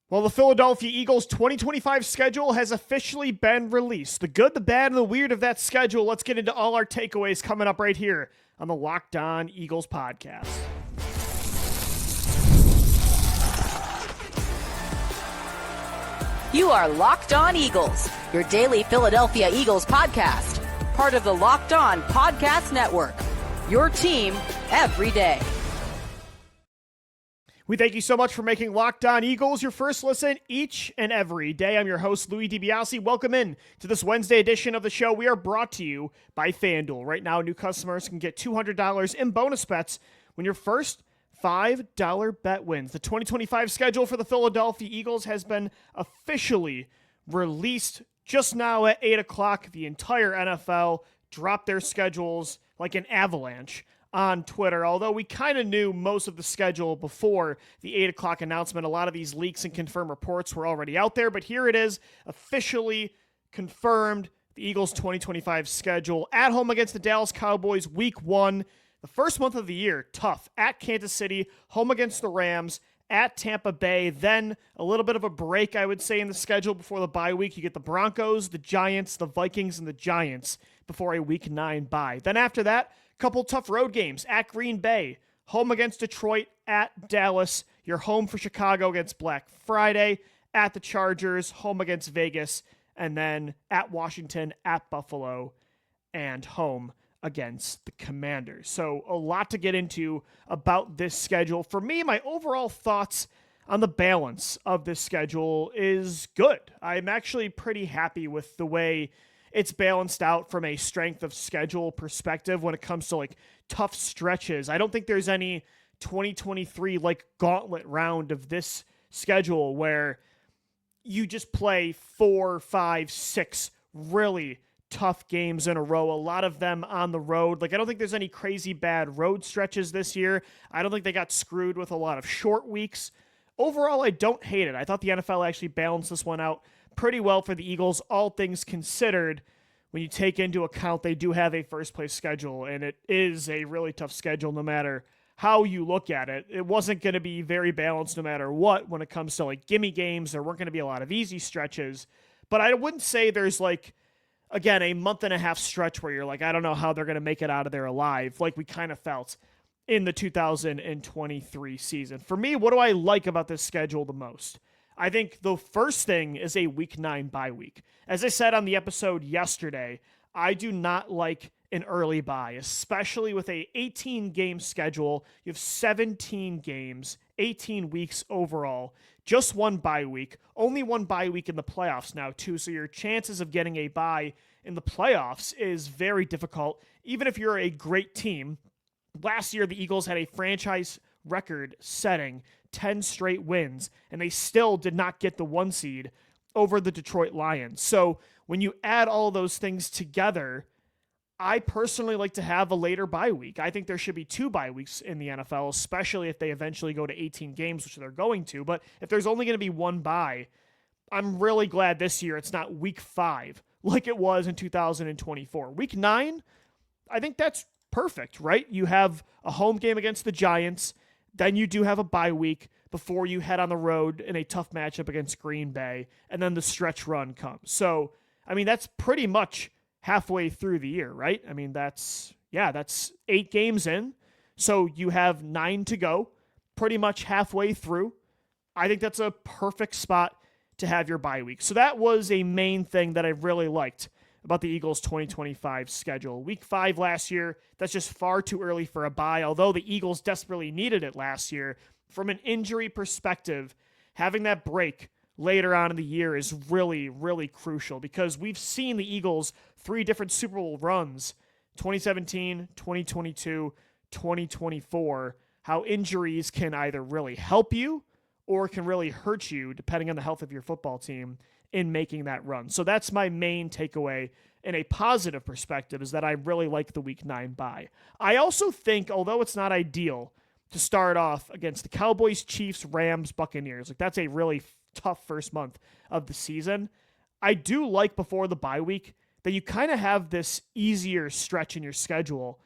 Well, the Philadelphia Eagles 2025 schedule has officially been released. The good, the bad, and the weird of that schedule. Let's get into all our takeaways coming up right here on the Locked On Eagles podcast. You are Locked On Eagles, your daily Philadelphia Eagles podcast. Part of the Locked On Podcast Network, your team every day. We thank you so much for making Locked On Eagles your first listen each and every day. I'm your host, Louis DiBiase. Welcome in to this Wednesday edition of the show. We are brought to you by FanDuel. Right now, new customers can get $200 in bonus bets when your first $5 bet wins. The 2025 schedule for the Philadelphia Eagles has been officially released just now at 8 o'clock. The entire NFL dropped their schedules like an avalanche on Twitter. Although we kind of knew most of the schedule before the 8 o'clock announcement, a lot of these leaks and confirmed reports were already out there, but here it is, officially confirmed, the Eagles 2025 schedule. At home against the Dallas Cowboys, week 1, the first month of the year, tough. At Kansas City, home against the Rams, at Tampa Bay, then a little bit of a break, I would say, in the schedule before the bye week. You get the Broncos, the Giants, the Vikings, and the Giants before a week 9 bye. Then after that, couple tough road games at Green Bay, home against Detroit, at Dallas, you're home for Chicago against Black Friday, at the Chargers, home against Vegas, and then at Washington, at Buffalo, and home against the Commanders. So a lot to get into about this schedule. For me, my overall thoughts on the balance of this schedule is good. I'm actually pretty happy with the way it's balanced out from a strength of schedule perspective when it comes to like tough stretches. I don't think there's any 2023 like gauntlet round of this schedule where you just play 4, 5, 6 really tough games in a row, a lot of them on the road. Like, I don't think there's any crazy bad road stretches this year. I don't think they got screwed with a lot of short weeks. Overall, I don't hate it. I thought the NFL actually balanced this one out pretty well for the Eagles, all things considered. When you take into account they do have a first-place schedule, and it is a really tough schedule no matter how you look at it. It wasn't going to be very balanced no matter what when it comes to like gimme games. There weren't going to be a lot of easy stretches, but I wouldn't say there's like, again, a month and a half stretch where you're like, I don't know how they're going to make it out of there alive, like we kind of felt in the 2023 season. For me, what do I like about this schedule the most? I think the first thing is a week 9 bye week. As I said on the episode yesterday, I do not like an early bye, especially with a 18-game schedule. You have 17 games, 18 weeks overall, just one bye week, only one bye week in the playoffs now too, so your chances of getting a bye in the playoffs is very difficult, even if you're a great team. Last year, the Eagles had a franchise record-setting 10 straight wins, and they still did not get the 1 seed over the Detroit Lions. So when you add all those things together, I personally like to have a later bye week. I think there should be 2 bye weeks in the NFL, especially if they eventually go to 18 games, which they're going to. But if there's only going to be 1 bye, I'm really glad this year it's not week 5 like it was in 2024. Week 9, I think that's perfect, right? You have a home game against the Giants, then you do have a bye week before you head on the road in a tough matchup against Green Bay, and then the stretch run comes. So, I mean, that's pretty much halfway through the year, right? I mean, that's 8 games in. So you have 9 to go, pretty much halfway through. I think that's a perfect spot to have your bye week. So that was a main thing that I really liked about the Eagles' 2025 schedule. Week 5 last year, that's just far too early for a bye, although the Eagles desperately needed it last year. From an injury perspective, having that break later on in the year is really, really crucial because we've seen the Eagles 3 different Super Bowl runs, 2017, 2022, 2024, how injuries can either really help you or can really hurt you depending on the health of your football team in making that run. So that's my main takeaway in a positive perspective, is that I really like the week 9 bye. I also think, although it's not ideal to start off against the Cowboys, Chiefs, Rams, Buccaneers, like that's a really tough first month of the season, I do like before the bye week that you kind of have this easier stretch in your schedule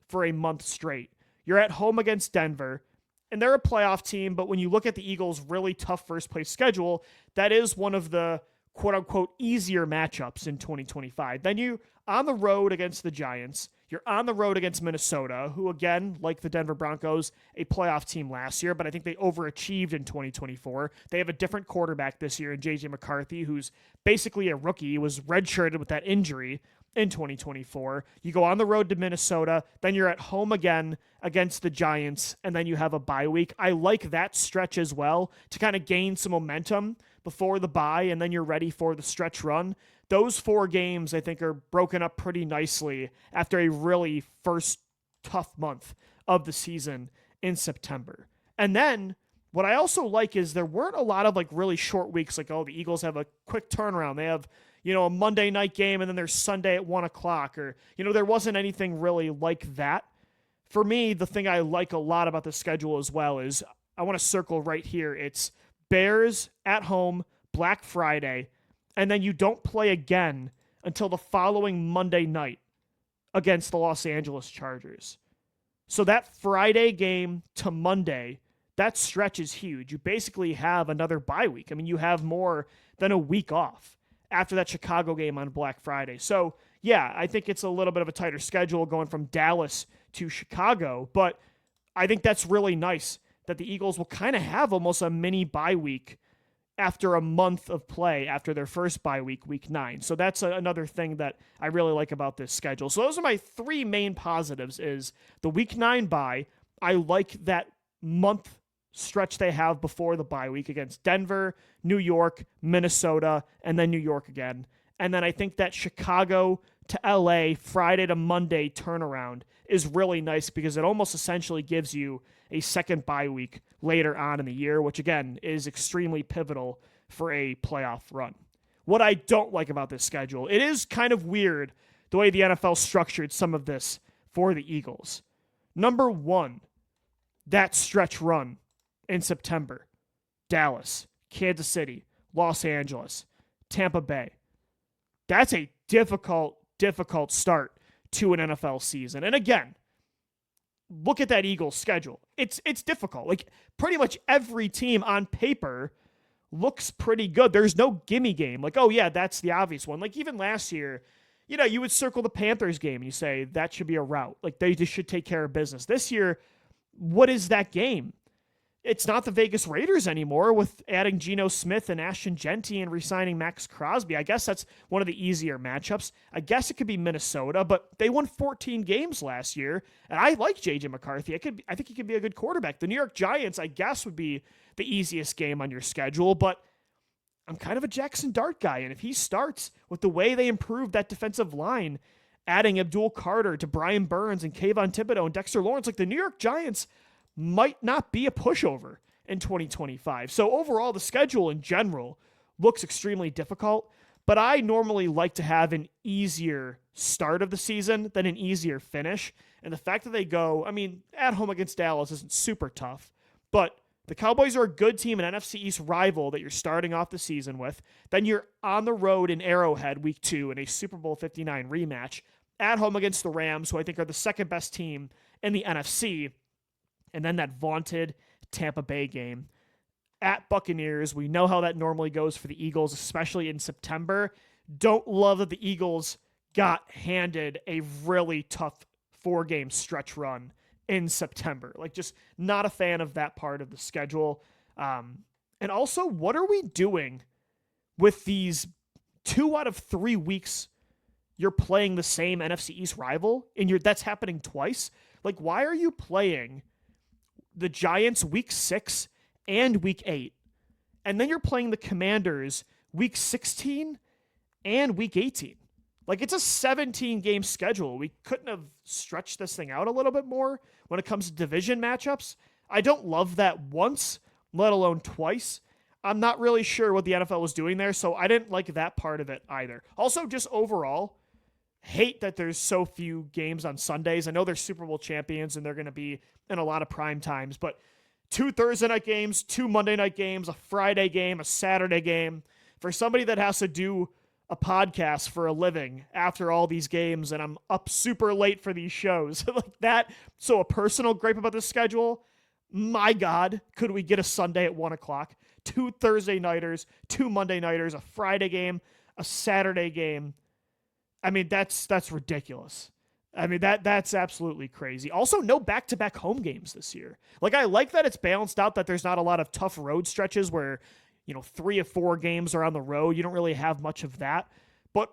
for a month straight. You're at home against Denver, and they're a playoff team, but when you look at the Eagles' really tough first place schedule, that is one of the quote unquote easier matchups in 2025. Then you on the road against the Giants. You're on the road against Minnesota, who again, like the Denver Broncos, a playoff team last year, but I think they overachieved in 2024. They have a different quarterback this year in J.J. McCarthy, who's basically a rookie. He was redshirted with that injury in 2024. You go on the road to Minnesota, then you're at home again against the Giants, and then you have a bye week. I like that stretch as well to kind of gain some momentum before the bye, and then you're ready for the stretch run. Those 4 games, I think, are broken up pretty nicely after a really first tough month of the season in September. And then what I also like is there weren't a lot of like really short weeks, like, oh, the Eagles have a quick turnaround. They have, a Monday night game and then there's Sunday at 1 o'clock, or, there wasn't anything really like that. For me, the thing I like a lot about the schedule as well is I want to circle right here. It's Bears at home, Black Friday, and then you don't play again until the following Monday night against the Los Angeles Chargers. So that Friday game to Monday, that stretch is huge. You basically have another bye week. I mean, you have more than a week off after that Chicago game on Black Friday. So, yeah, I think it's a little bit of a tighter schedule going from Dallas to Chicago, but I think that's really nice that the Eagles will kind of have almost a mini bye week after a month of play after their first bye week, week 9. So that's another thing that I really like about this schedule. So those are my 3 main positives is the week 9 bye. I like that month stretch they have before the bye week against Denver, New York, Minnesota, and then New York again. And then I think that Chicago to LA Friday to Monday turnaround is really nice because it almost essentially gives you a second bye week later on in the year, which again is extremely pivotal for a playoff run. What I don't like about this schedule, it is kind of weird the way the NFL structured some of this for the Eagles. Number 1, that stretch run in September. Dallas, Kansas City, Los Angeles, Tampa Bay. That's a difficult start to an NFL season. And again, look at that Eagles schedule. It's difficult. Like pretty much every team on paper looks pretty good. There's no gimme game. Like, oh yeah, that's the obvious one. Like even last year, you would circle the Panthers game and you say that should be a rout. Like they just should take care of business. This year, what is that game? It's not the Vegas Raiders anymore with adding Geno Smith and Ashton Genty and re-signing Max Crosby. I guess that's one of the easier matchups. I guess it could be Minnesota, but they won 14 games last year, and I like J.J. McCarthy. I think he could be a good quarterback. The New York Giants, I guess, would be the easiest game on your schedule, but I'm kind of a Jackson Dart guy, and if he starts with the way they improved that defensive line, adding Abdul Carter to Brian Burns and Kayvon Thibodeau and Dexter Lawrence, like the New York Giants might not be a pushover in 2025. So overall, the schedule in general looks extremely difficult, but I normally like to have an easier start of the season than an easier finish. And the fact that they go, at home against Dallas isn't super tough, but the Cowboys are a good team, an NFC East rival that you're starting off the season with. Then you're on the road in Arrowhead week 2 in a Super Bowl 59 rematch at home against the Rams, who I think are the second best team in the NFC. And then that vaunted Tampa Bay game at Buccaneers. We know how that normally goes for the Eagles, especially in September. Don't love that the Eagles got handed a really tough 4-game stretch run in September. Like, just not a fan of that part of the schedule. And also, what are we doing with these 2 out of 3 weeks you're playing the same NFC East rival? And that's happening twice? Like, why are you playing the Giants week 6 and week 8, and then you're playing the Commanders week 16 and week 18? Like, it's a 17-game schedule. We couldn't have stretched this thing out a little bit more when it comes to division matchups. I don't love that once, let alone twice. I'm not really sure what the NFL was doing there, so I didn't like that part of it either. Also, just overall, hate that there's so few games on Sundays. I know they're Super Bowl champions and they're going to be in a lot of prime times, but 2 Thursday night games, 2 Monday night games, a Friday game, a Saturday game. For somebody that has to do a podcast for a living after all these games, and I'm up super late for these shows like that. So a personal gripe about this schedule, My God, could we get a Sunday at 1 o'clock? 2 Thursday nighters, 2 Monday nighters, a Friday game, a Saturday game. I mean, that's ridiculous. I mean, that's absolutely crazy. Also, no back-to-back home games this year. Like, I like that it's balanced out, that there's not a lot of tough road stretches where, 3 or 4 games are on the road. You don't really have much of that. But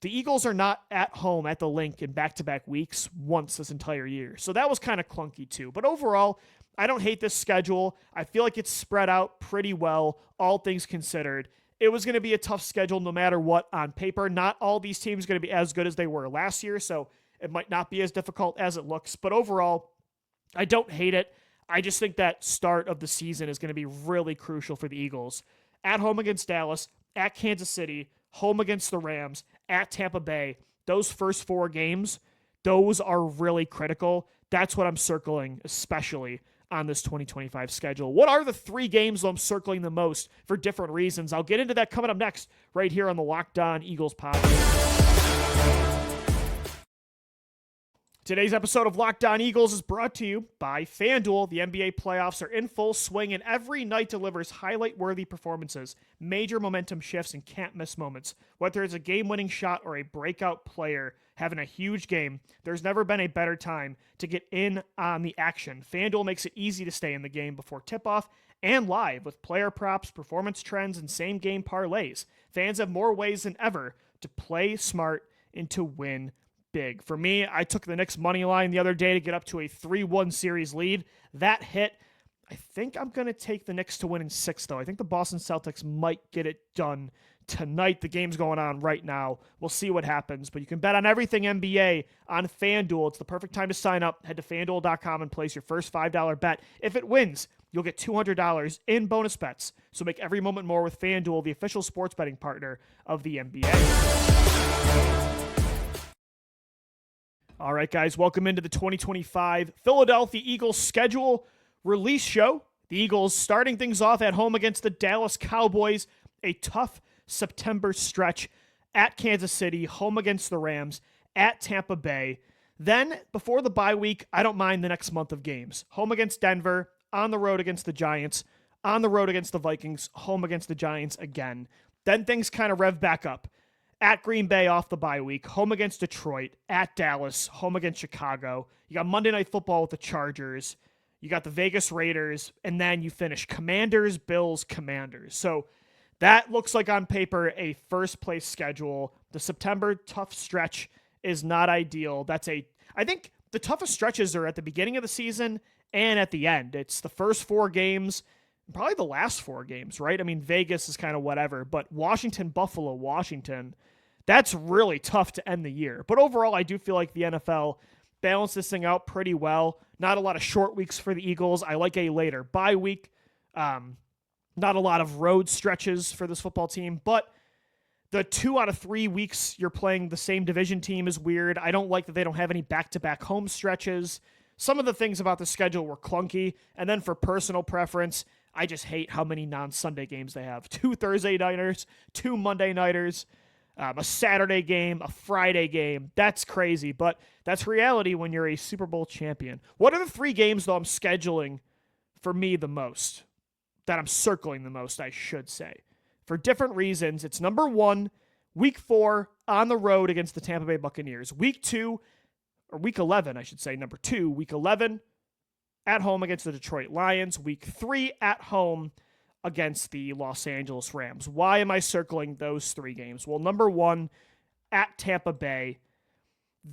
the Eagles are not at home at the Link in back-to-back weeks once this entire year. So that was kind of clunky too. But overall, I don't hate this schedule. I feel like it's spread out pretty well, all things considered. It was going to be a tough schedule no matter what on paper. Not all these teams are going to be as good as they were last year, so it might not be as difficult as it looks. But overall, I don't hate it. I just think that start of the season is going to be really crucial for the Eagles. At home against Dallas, at Kansas City, home against the Rams, at Tampa Bay. Those first 4 games, those are really critical. That's what I'm circling, especially on this 2025 schedule. What are the 3 games I'm circling the most for different reasons? I'll get into that coming up next, right here on the Locked On Eagles podcast. Today's episode of Locked On Eagles is brought to you by FanDuel. The NBA playoffs are in full swing, and every night delivers highlight-worthy performances, major momentum shifts, and can't-miss moments. Whether it's a game-winning shot or a breakout player having a huge game, there's never been a better time to get in on the action. FanDuel makes it easy to stay in the game before tip-off and live with player props, performance trends, and same-game parlays. Fans have more ways than ever to play smart and to win big. For me, I took the Knicks money line the other day to get up to a 3-1 series lead. That hit. I think I'm going to take the Knicks to win in 6, though. I think the Boston Celtics might get it done tonight. The game's going on right now. We'll see what happens. But you can bet on everything NBA on FanDuel. It's the perfect time to sign up. Head to FanDuel.com and place your first $5 bet. If it wins, you'll get $200 in bonus bets. So make every moment more with FanDuel, the official sports betting partner of the NBA. All right, guys, welcome into the 2025 Philadelphia Eagles schedule release show. The Eagles starting things off at home against the Dallas Cowboys, a tough September stretch at Kansas City, home against the Rams, at Tampa Bay. Then, before the bye week, I don't mind the next month of games. Home against Denver, on the road against the Giants, on the road against the Vikings, home against the Giants again. Then things kind of rev back up. At Green Bay off the bye week, home against Detroit, at Dallas, home against Chicago. You got Monday Night Football with the Chargers. You got the Vegas Raiders, and then you finish Commanders, Bills, Commanders. So that looks like on paper a first-place schedule. The September tough stretch is not ideal. I think the toughest stretches are at the beginning of the season and at the end. It's the first 4 games, probably the last 4 games, right? I mean, Vegas is kind of whatever, but Washington, Buffalo, Washington, that's really tough to end the year. But overall, I do feel like the NFL balanced this thing out pretty well. Not a lot of short weeks for the Eagles. I like a later bye week. Not a lot of road stretches for this football team, but the 2 out of 3 weeks you're playing the same division team is weird. I don't like that they don't have any back-to-back home stretches. Some of the things about the schedule were clunky, and then for personal preference, I just hate how many non-Sunday games they have. 2 Thursday nighters, 2 Monday nighters, a Saturday game, a Friday game. That's crazy, but that's reality when you're a Super Bowl champion. What are the 3 games, though, I'm scheduling for me the most? That I'm circling the most, I should say. For different reasons, it's number 1, week 4, on the road against the Tampa Bay Buccaneers. Week 11, I should say, number 2, week 11, at home against the Detroit Lions. Week 3, at home against the Los Angeles Rams. Why am I circling those 3 games? Well, number 1, at Tampa Bay.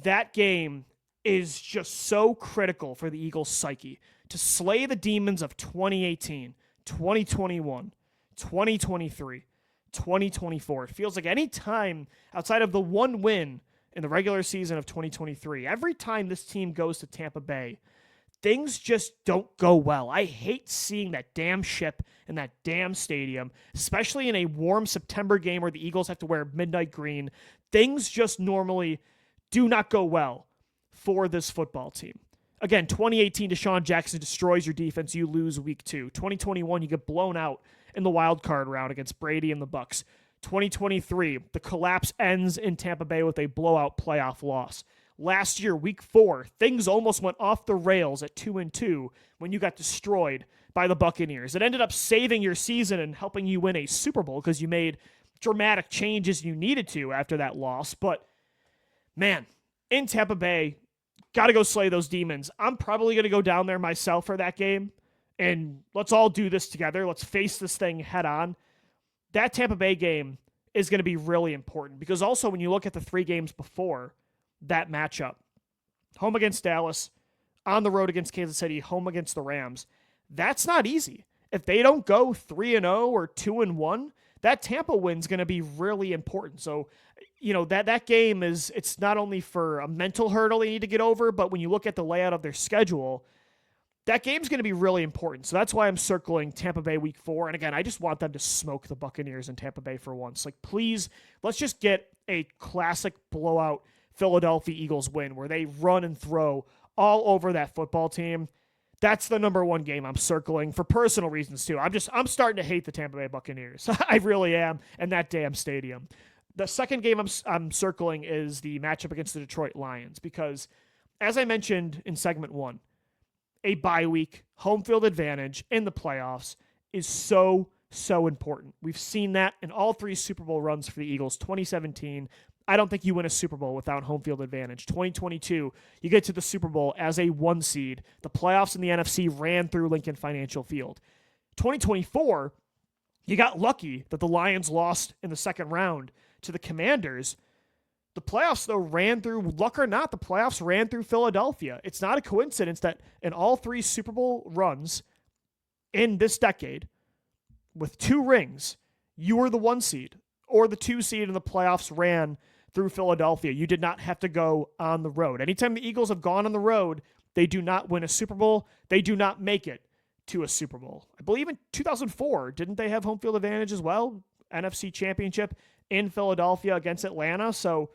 That game is just so critical for the Eagles' psyche. To slay the demons of 2018, 2021, 2023, 2024. It feels like any time outside of the 1 win in the regular season of 2023, every time this team goes to Tampa Bay, things just don't go well. I hate seeing that damn ship in that damn stadium, especially in a warm September game where the Eagles have to wear midnight green. Things just normally do not go well for this football team. Again, 2018, Deshaun Jackson destroys your defense. You lose week 2. 2021, you get blown out in the wild card round against Brady and the Bucks. 2023, the collapse ends in Tampa Bay with a blowout playoff loss. last year, week 4, things almost went off the rails at 2-2 when you got destroyed by the Buccaneers. It ended up saving your season and helping you win a Super Bowl because you made dramatic changes you needed to after that loss. But man, in Tampa Bay, got to go slay those demons. I'm probably going to go down there myself for that game, and let's all do this together. Let's face this thing head on. That Tampa Bay game is going to be really important because also when you look at the 3 games before that matchup, home against Dallas, on the road against Kansas City, home against the Rams, that's not easy. If they don't go 3-0 or 2-1, that Tampa win's going to be really important. So, that game it's not only for a mental hurdle they need to get over, but when you look at the layout of their schedule, that game's going to be really important. So that's why I'm circling Tampa Bay week 4. And again, I just want them to smoke the Buccaneers in Tampa Bay for once. Like, please, let's just get a classic blowout Philadelphia Eagles win where they run and throw all over that football team. That's the number 1 game I'm circling for personal reasons too. I'm starting to hate the Tampa Bay Buccaneers. I really am, and that damn stadium. The second game I'm circling is the matchup against the Detroit Lions because, as I mentioned in segment 1, a bye week, home field advantage in the playoffs is so important. We've seen that in all 3 Super Bowl runs for the Eagles. 2017, I don't think you win a Super Bowl without home field advantage. 2022, you get to the Super Bowl as a 1 seed. The playoffs in the NFC ran through Lincoln Financial Field. 2024, you got lucky that the Lions lost in the second round to the Commanders. The playoffs, though, ran through, luck or not, the playoffs ran through Philadelphia. It's not a coincidence that in all 3 Super Bowl runs in this decade, with 2 rings, you were the 1 seed, or the 2 seed in the playoffs ran through Philadelphia. You did not have to go on the road. Anytime the Eagles have gone on the road, they do not win a Super Bowl. They do not make it to a Super Bowl. I believe in 2004, didn't they have home field advantage as well? NFC Championship in Philadelphia against Atlanta. So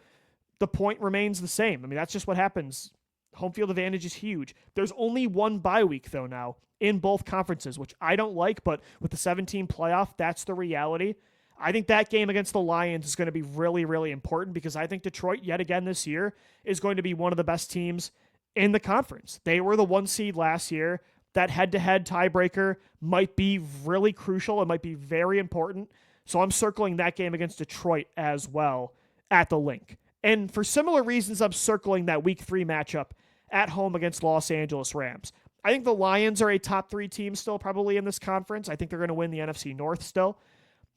the point remains the same. I mean, that's just what happens. Home field advantage is huge. There's only 1 bye week, though, now in both conferences, which I don't like, but with the 17 playoff, that's the reality. I think that game against the Lions is going to be really, really important because I think Detroit, yet again this year, is going to be one of the best teams in the conference. They were the 1 seed last year. That head-to-head tiebreaker might be really crucial. It might be very important. So I'm circling that game against Detroit as well at the link. And for similar reasons, I'm circling that week 3 matchup at home against Los Angeles Rams. I think the Lions are a top 3 team still probably in this conference. I think they're going to win the NFC North still.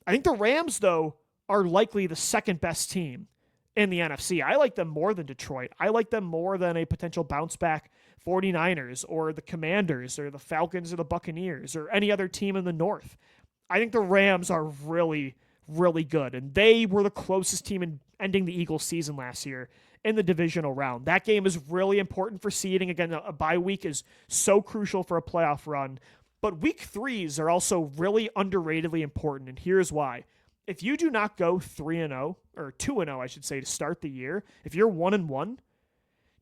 I think the Rams, though, are likely the second best team in the NFC. I like them more than Detroit. I like them more than a potential bounce back 49ers or the Commanders or the Falcons or the Buccaneers or any other team in the North. I think the Rams are really, really good, and they were the closest team in ending the Eagles season last year in the divisional round. That game is really important for seeding. Again, a bye week is so crucial for a playoff run. But week 3s are also really underratedly important, and here's why. If you do not go 3-0, or 2-0, I should say, to start the year, if you're 1-1,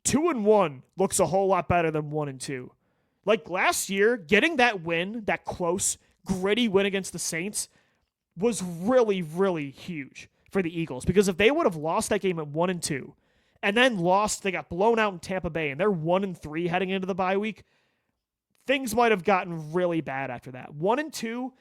2-1 looks a whole lot better than 1-2. Like last year, getting that win, that close, gritty win against the Saints, was really, really huge for the Eagles. Because if they would have lost that game at 1-2, and then lost, they got blown out in Tampa Bay, and they're 1-3 heading into the bye week, things might have gotten really bad after that. 1-2,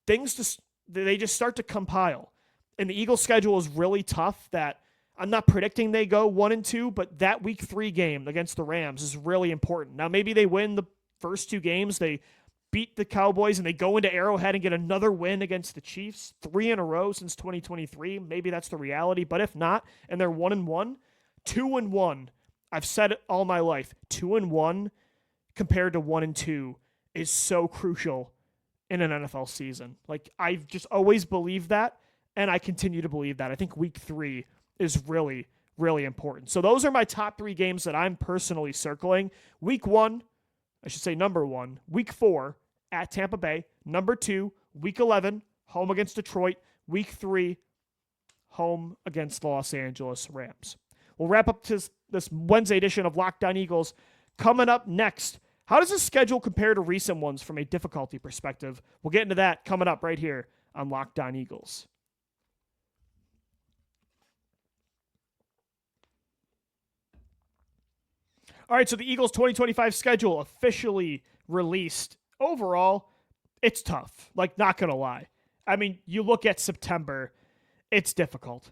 they just start to compile. And the Eagles' schedule is really tough that I'm not predicting they go 1-2, but that week 3 game against the Rams is really important. Now, maybe they win the first 2 games. They beat the Cowboys and they go into Arrowhead and get another win against the Chiefs, 3 in a row since 2023. Maybe that's the reality. But if not, and they're 1-1, 2-1, I've said it all my life, 2-1 compared to 1-2 is so crucial in an NFL season. Like, I've just always believed that, and I continue to believe that. I think week 3 is really, really important. So those are my top 3 games that I'm personally circling. Week 1, I should say number 1. Week 4 at Tampa Bay. Number 2, week 11, home against Detroit. Week 3, home against Los Angeles Rams. We'll wrap up this Wednesday edition of Locked On Eagles. Coming up next, how does this schedule compare to recent ones from a difficulty perspective? We'll get into that coming up right here on Locked On Eagles. All right, so the Eagles 2025 schedule officially released. Overall, it's tough. Like, not going to lie. I mean, you look at September, it's difficult.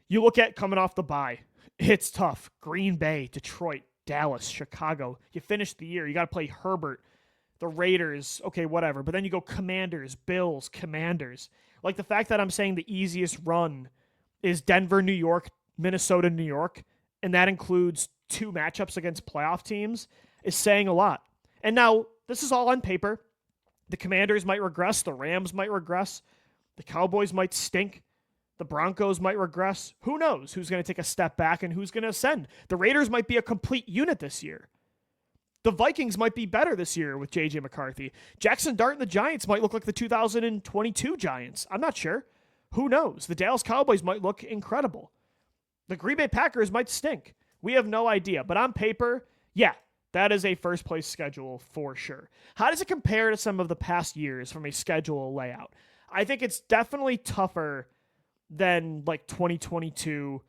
You look at coming off the bye, it's tough. Green Bay, Detroit, Dallas, Chicago. You finish the year, you got to play Herbert, the Raiders, okay, whatever. But then you go Commanders, Bills, Commanders. Like, the fact that I'm saying the easiest run is Denver, New York, Minnesota, New York, and that includes 2 matchups against playoff teams, is saying a lot. And now, this is all on paper. The Commanders might regress. The Rams might regress. The Cowboys might stink. The Broncos might regress. Who knows who's going to take a step back and who's going to ascend? The Raiders might be a complete unit this year. The Vikings might be better this year with J.J. McCarthy. Jackson Dart and the Giants might look like the 2022 Giants. I'm not sure. Who knows? The Dallas Cowboys might look incredible. The Green Bay Packers might stink. We have no idea. But on paper, yeah, that is a first-place schedule for sure. How does it compare to some of the past years from a schedule layout? I think it's definitely tougher than like 2022,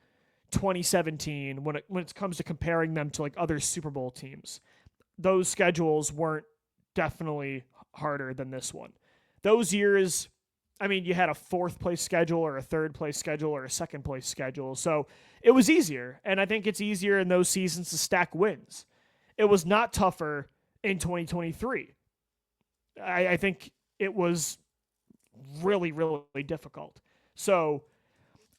2017 when it comes to comparing them to like other Super Bowl teams. Those schedules weren't definitely harder than this one. Those years, I mean, you had a 4th-place schedule or a 3rd-place schedule or a 2nd-place schedule, so it was easier. And I think it's easier in those seasons to stack wins. It was not tougher in 2023. I think it was really, really difficult. So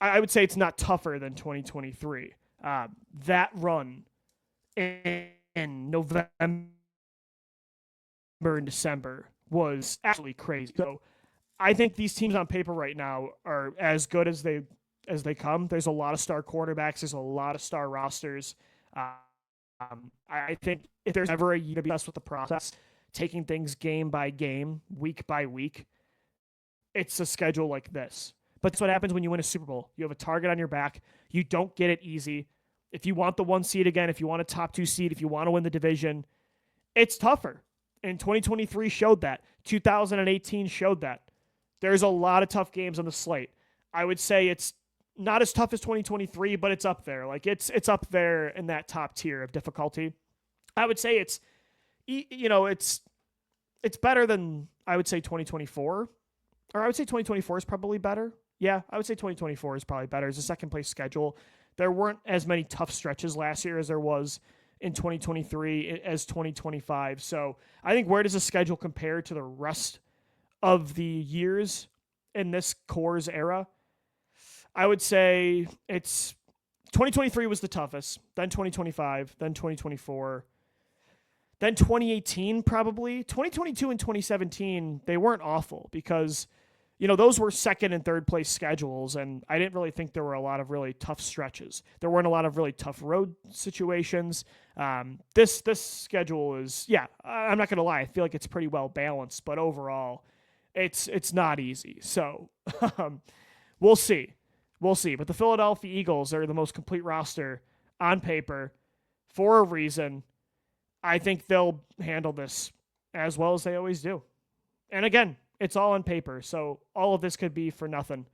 I would say it's not tougher than 2023. That run in November and December was absolutely crazy. So I think these teams on paper right now are as good as they come. There's a lot of star quarterbacks. There's a lot of star rosters. I think if there's ever a year to be obsessed with the process, taking things game by game, week by week, it's a schedule like this. But that's what happens when you win a Super Bowl. You have a target on your back. You don't get it easy. If you want the 1 seed again, if you want a top 2 seed, if you want to win the division, it's tougher. And 2023 showed that. 2018 showed that. There's a lot of tough games on the slate. I would say it's not as tough as 2023, but it's up there. Like it's up there in that top tier of difficulty. I would say it's better than, I would say, 2024. Or I would say 2024 is probably better. Yeah, I would say 2024 is probably better. It's a 2nd-place schedule. There weren't as many tough stretches last year as there was in 2023 as 2025. So I think, where does the schedule compare to the rest of the years in this Coors era? I would say it's 2023 was the toughest, then 2025, then 2024, then 2018 probably. 2022 and 2017, they weren't awful because, those were 2nd and 3rd place schedules, and I didn't really think there were a lot of really tough stretches. There weren't a lot of really tough road situations. This schedule is, I'm not going to lie, I feel like it's pretty well balanced, but overall, it's not easy. So we'll see. We'll see. But the Philadelphia Eagles are the most complete roster on paper for a reason. I think they'll handle this as well as they always do. And again, it's all on paper, so all of this could be for nothing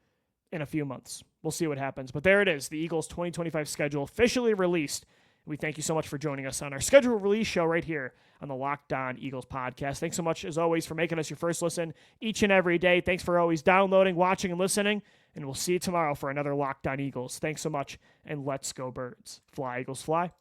in a few months. We'll see what happens. But there it is, the Eagles 2025 schedule officially released. We thank you so much for joining us on our schedule release show right here on the Locked On Eagles podcast. Thanks so much, as always, for making us your first listen each and every day. Thanks for always downloading, watching, and listening. And we'll see you tomorrow for another Locked On Eagles. Thanks so much, and let's go Birds. Fly, Eagles, fly.